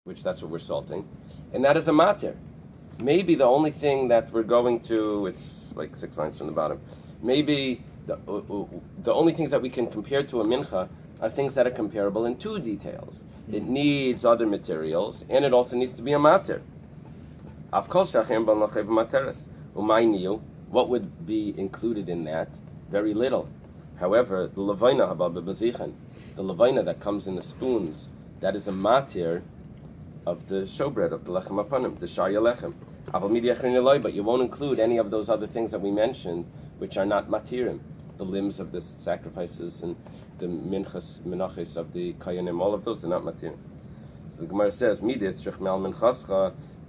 which that's what we're salting, and that is a matir. Maybe the only thing that we're going to, it's like 6 lines from the bottom, maybe the only things that we can compare to a mincha are things that are comparable in 2 details. It needs other materials, and it also needs to be a matir. What would be included in that? Very little. However, the levaina that comes in the spoons, that is a matir of the showbread, of the lechem apanim, the sharya lechem. But you won't include any of those other things that we mentioned, which are not matirim. The limbs of the sacrifices and the menachos of the kayanim, all of those are not matirim. So the Gemara says,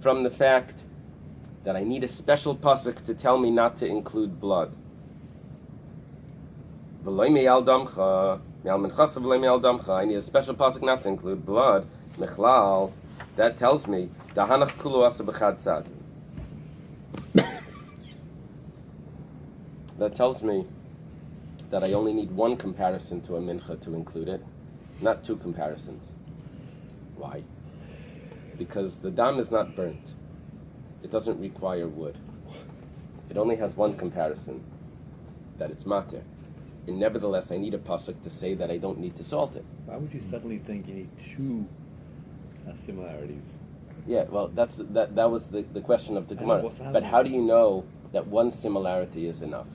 from the fact that I need a special pasuk to tell me not to include blood. I need a special pasuk not to include blood. That tells me that tells me that I only need one comparison to a mincha to include it, not 2 comparisons. Why? Because the dam is not burnt. It doesn't require wood. It only has one comparison, that it's matir. And nevertheless, I need a pasuk to say that I don't need to salt it. Why would you suddenly think you need 2 similarities? Yeah, well, that was the question of the Gemara. But how do you know that one similarity is enough?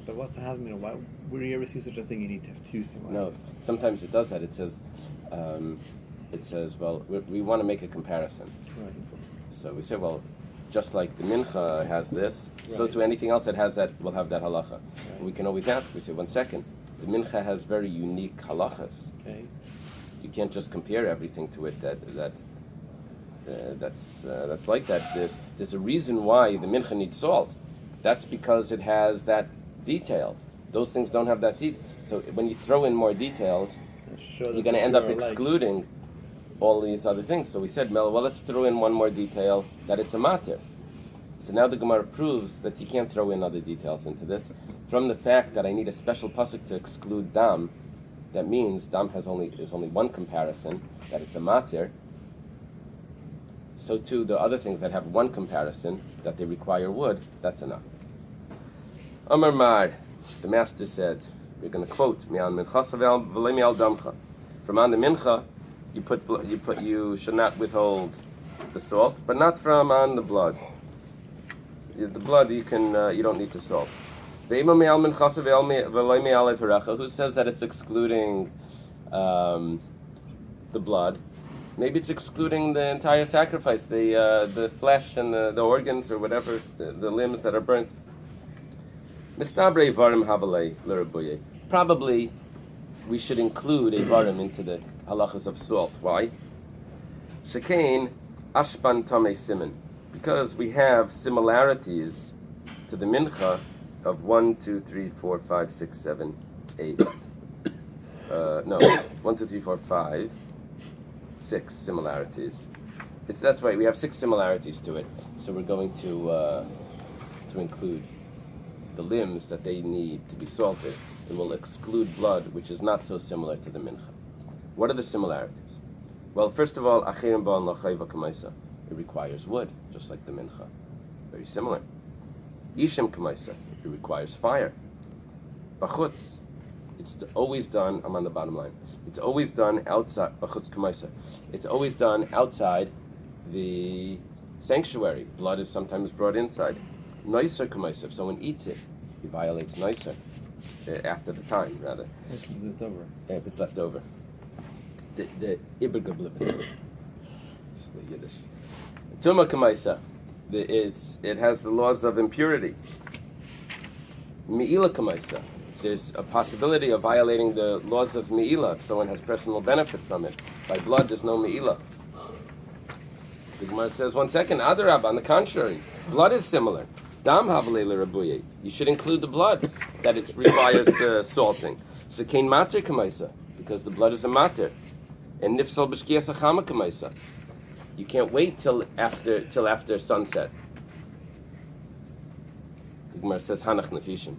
But what's the hazard? Why would you ever see such a thing? You need to have 2 similarities. No, sometimes it does that. It says, well, we want to make a comparison. Right. So we say, well, just like the mincha has this, so to anything else that has that will have that halacha. Right. We can always ask. We say, 1 second, the mincha has very unique halachas. Okay. You can't just compare everything to it. That's like that. There's a reason why the mincha needs salt. That's because it has that detail. Those things don't have that detail. So when you throw in more details, you're going to end up excluding all these other things. So we said, well, let's throw in one more detail, that it's a matir. So now the Gemara proves that you can't throw in other details into this. From the fact that I need a special pasuk to exclude dam, that means dam is only one comparison, that it's a matir. So too, the other things that have one comparison, that they require wood, that's enough. Amar Mar, the master said, we're going to quote, from on the mincha, you should not withhold the salt, but not from on the blood. The blood you don't need to salt. Who says that it's excluding the blood? Maybe it's excluding the entire sacrifice, the flesh and the organs or whatever, the limbs that are burnt. Probably we should include a varim into the halachas of salt. Why? Shekain ashpan tamei siman. Because we have similarities to the mincha of 1, 2, 3, 4, 5, 6, 7, 8. 1, 2, 3, 4, 5, 6 similarities. That's right. We have 6 similarities to it. So we're going to include the limbs that they need to be salted, and will exclude blood, which is not so similar to the mincha. What are the similarities? Well, first of all, it requires wood, just like the mincha. Very similar. Ishem kamaisa, it requires fire. Bachutz, it's always done, I'm on the bottom line, it's always done outside, bachutz kamaisa, it's always done outside the sanctuary. Blood is sometimes brought inside. Noiser kamaisa, if someone eats it, he violates noiser, after the time, rather. If it's left over. If it's left over. The ibergablibin. It's the Yiddish. Tuma kamaisa, it has the laws of impurity. Me'ila kamaisa, there's a possibility of violating the laws of me'ila if someone has personal benefit from it. By blood, there's no me'ila. The Gemara says, 1 second, Adarab, on the contrary, blood is similar. Dam havale l'rabuye. You should include the blood, that it requires the salting. Shekain matir kamaisa, because the blood is a matir. And nifsal b'shkiyas achama kamaisa. You can't wait till after sunset. The Gemara says, Hanach nefishim.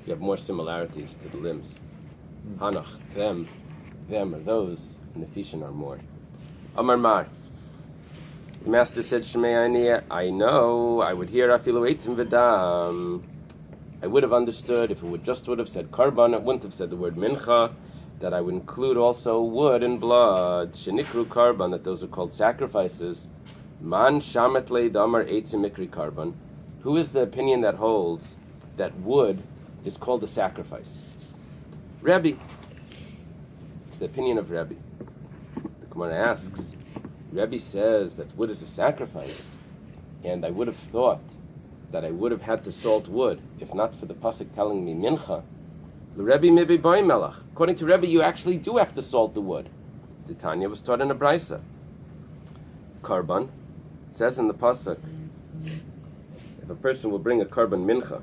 You have more similarities to the limbs. Hanach, them or those, and nefishim are more. Amar Mar. The master said, Shmei, I know, I would hear Afilu Eitzim V'dam. I would have understood if it would have said Karban, it wouldn't have said the word Mincha, that I would include also wood and blood. Shenikru Karban, that those are called sacrifices. Man Shamet Le Damar Eitzim Mikri Karban. Who is the opinion that holds that wood is called a sacrifice? Rabbi. It's the opinion of Rabbi. The Gemara asks, Rabbi says that wood is a sacrifice, and I would have thought that I would have had to salt wood if not for the pasuk telling me mincha. The Rabbi maybe by melach. According to Rabbi, you actually do have to salt the wood. The Tanya was taught in a brisa. Karban, it says in the pasuk, if a person will bring a karban mincha,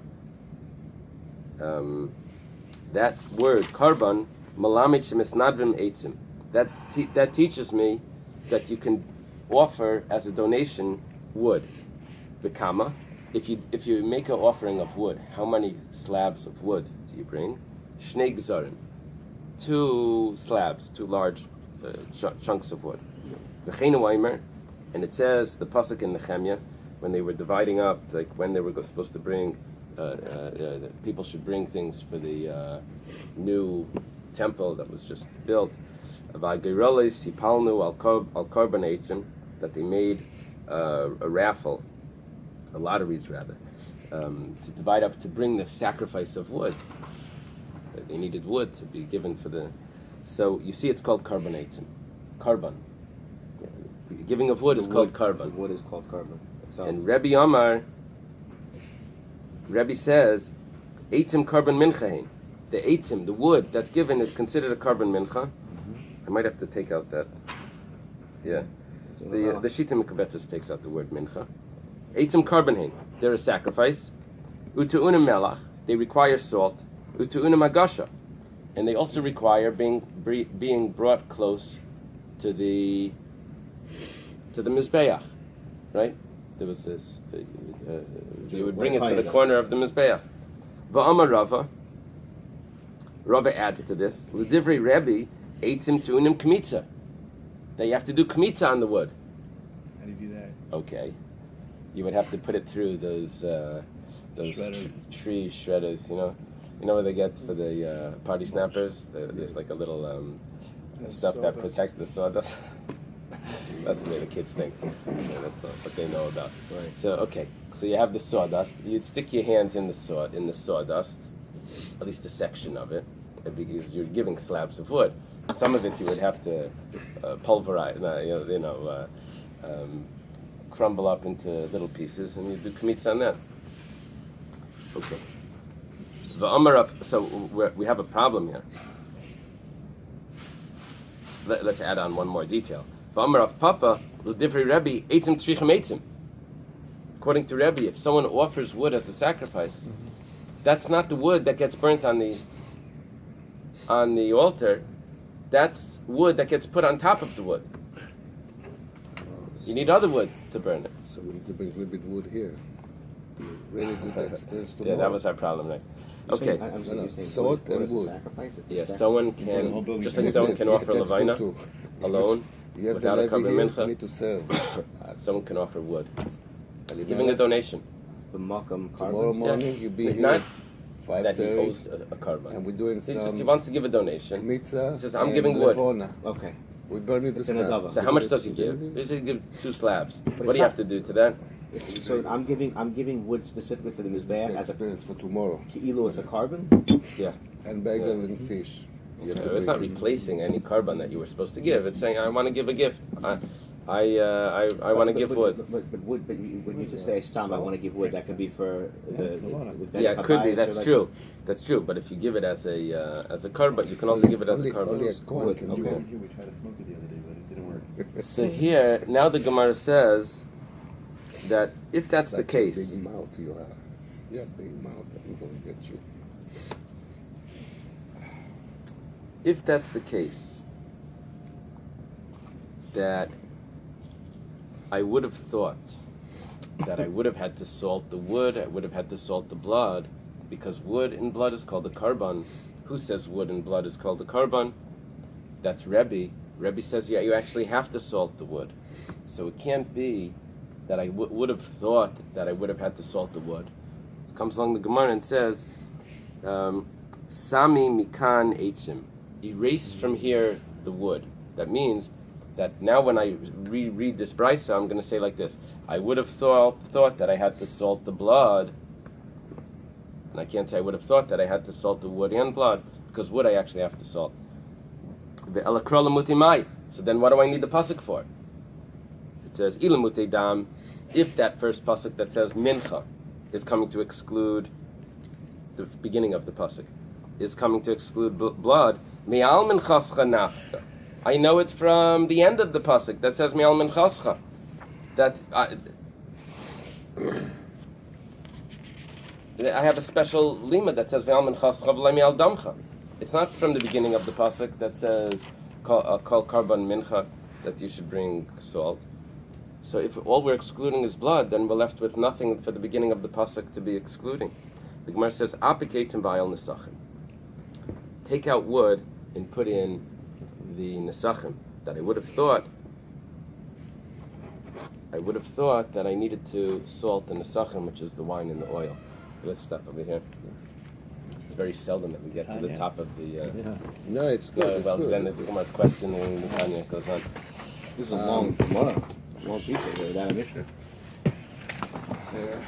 that word karban malamid shemisnadrim eitzim. That teaches me that you can offer as a donation wood. V'kama. If you make an offering of wood, how many slabs of wood do you bring? Shnei gzarim. 2 slabs, 2 large chunks of wood. V'cheinu Weimer, and it says the pasuk in Nehemiah when they were dividing up, like when they were supposed to bring, people should bring things for the new temple that was just built. V'ageiroles hipalnu al karban eitzim, that they made a raffle. Lotteries rather, to divide up to bring the sacrifice of wood. They needed wood to be given for the. So you see, it's called carbonatum, carbon. The giving of wood is called carbon. Wood is called carbon. And Rabbi Amar, Rabbi says, eitzim carbon minchahin. The eitzim, the wood that's given, is considered a carbon mincha. I might have to take out that. Yeah, the Shita Mekubetzes takes out the word mincha. Eitzim karbanhin, they're a sacrifice. Utu'una melach, they require salt. Utu'una magasha, and they also require being brought close to the mizbeach, right? There was this. They would bring it to the corner of the mizbeach. Va'amar Rava. Rava adds to this. L'divrei Rebbe, eitzim tu'unim kmitza. That you have to do kmitza on the wood. How do you do that? Okay. You would have to put it through those tree shredders, you know where they get for the party snappers. There's like a little stuff that protect the sawdust. That's the way the kids think. Yeah, that's what they know about. Right. So okay, so you have the sawdust. You'd stick your hands in the sawdust, at least a section of it, because you're giving slabs of wood. Some of it you would have to pulverize, crumble up into little pieces, and you do kmitza on that. Okay. So we have a problem here. Let's add on one more detail. Papa, Rebbe, according to Rebbe, if someone offers wood as a sacrifice, that's not the wood that gets burnt on the altar. That's wood that gets put on top of the wood. You need other wood to burn it. So we need to bring a little bit of wood here to really do the experience for Yeah, that was our problem, right? Okay. Salt and wood. Yeah, someone can, just like someone can offer levina alone, You have without the a carbon levy here, mincha. you need to serve. Someone can offer wood. And if Giving not, a donation. The makam tomorrow carbon. morning you be If here not, that he 5:30, owes a carbon. and we're doing He some wants to give a donation. mitzvah. He says, I'm and giving wood. levona. Okay. We're burning the It's in a stuff. dava. So how much does he give? He says he give 2 slabs. What do it's you have not- to do to that? So I'm giving wood specifically for the This is the mizbeach as a experience for tomorrow. ki'ilu as a carbon. Yeah. And bagel and fish. You have to It's not bring it. replacing any carbon that you were supposed to give. It's saying, I want to give a gift. I want to give wood. But wood. But when you just say stam, I want to give wood. That could be for the Yeah, it could be. That's true. That's true. But if you give it as a carbon, you can also give it as a Only carbon. a corn Wood, can okay. do it. We tried to smoke it the other day, but it didn't work. So here, now the Gemara says that if that's the Such a case, big mouth you have. Yeah, big mouth. I'm going to get you. if that's the case, that I would have thought that I would have had to salt the wood, I would have had to salt the blood, because wood and blood is called a carbon. Who says wood and blood is called a carbon? That's Rabbi. Rabbi says, yeah, you actually have to salt the wood. So it can't be that I would have thought that I would have had to salt the wood. It comes along the Gemara and says, Sami mikan eitzim. Erase from here the wood. That means that now when I reread this brisa, I'm going to say like this. I would have thought that I had to salt the blood. And I can't say I would have thought that I had to salt the wood and blood, because wood I actually have to salt. So then what do I need the pasuk for? It says, Ilamute dam, if that first pasuk that says mincha is coming to exclude the beginning of the pasuk, is coming to exclude blood, me'al minchascha nafta. I know it from the end of the pasuk that says me'al minchascha. That I have a special lima that says me'al minchascha v'lei me'al damcha. It's not from the beginning of the pasuk that says kol karban mincha that you should bring salt. So if all we're excluding is blood, then we're left with nothing for the beginning of the pasuk to be excluding. The Gemara says apiketim v'ayal nesachim. Take out wood and put in the nesachim. That I would have thought that I needed to salt the nesachim, which is the wine and the oil. Let's stop over here. It's very seldom that we get to the top of the. No, it's good. Well, it's then good. the Gemara's questioning the Tanya goes on. This is a long Gemara. Long piece of that Mishnah. Yeah.